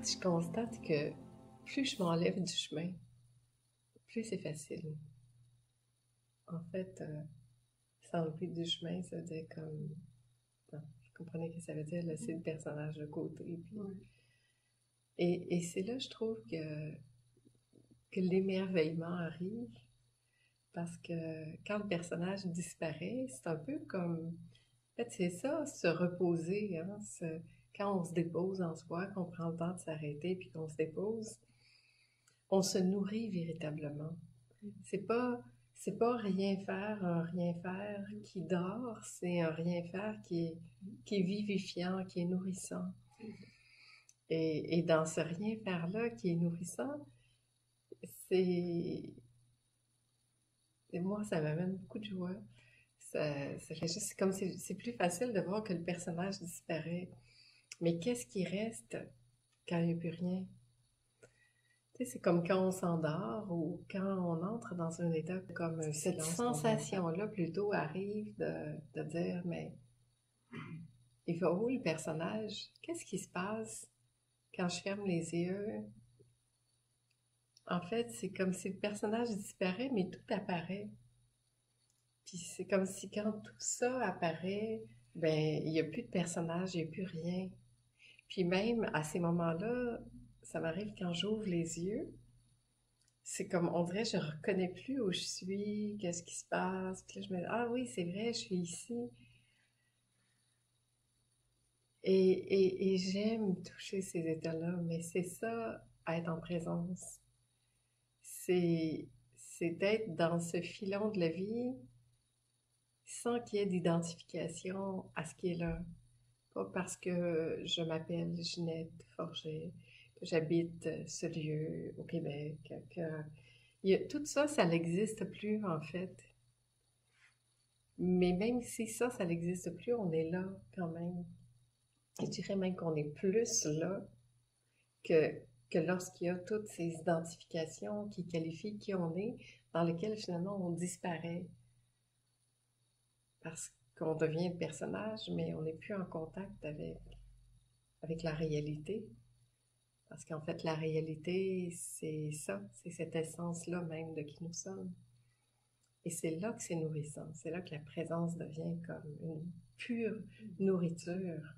Je constate que plus je m'enlève du chemin, plus c'est facile. En fait, s'enlever du chemin, ça veut dire comme... Non, je comprenais ce que ça veut dire, laisser le personnage de côté. Puis... Ouais. Et c'est là, je trouve, que l'émerveillement arrive, parce que quand le personnage disparaît, c'est un peu comme... En fait, c'est ça, se reposer, hein, quand on se dépose en soi, qu'on prend le temps de s'arrêter, puis qu'on se dépose, on se nourrit véritablement. C'est pas, c'est pas rien faire, un rien faire qui dort, c'est un rien faire qui est vivifiant, qui est nourrissant. Et dans ce rien faire-là qui est nourrissant, c'est, et moi, ça m'amène beaucoup de joie. Ça fait juste comme c'est plus facile de voir que le personnage disparaît. Mais qu'est-ce qui reste quand il n'y a plus rien? Tu sais, c'est comme quand on s'endort ou quand on entre dans un état comme cette sensation-là plutôt arrive de dire, mais il va où le personnage? Qu'est-ce qui se passe quand je ferme les yeux? En fait, c'est comme si le personnage disparaît, mais tout apparaît. Puis c'est comme si quand tout ça apparaît, ben il n'y a plus de personnage, il n'y a plus rien. Puis même à ces moments-là, ça m'arrive quand j'ouvre les yeux, c'est comme, on dirait, je reconnais plus où je suis, qu'est-ce qui se passe. Puis là, je me dis, ah oui, c'est vrai, je suis ici. Et j'aime toucher ces états-là, mais c'est ça, être en présence. C'est, c'est d'être dans ce filon de la vie sans qu'il y ait d'identification à ce qui est là. Pas parce que je m'appelle Ginette Forget, que j'habite ce lieu au Québec, tout ça, ça n'existe plus en fait. Mais même si ça n'existe plus, on est là quand même. Je dirais même qu'on est plus là que, que lorsqu'il y a toutes ces identifications qui qualifient qui on est, dans lesquelles finalement on disparaît. Parce qu'on devient le personnage, mais on n'est plus en contact avec la réalité. Parce qu'en fait, la réalité, c'est ça, c'est cette essence-là même de qui nous sommes. Et c'est là que c'est nourrissant, c'est là que la présence devient comme une pure nourriture.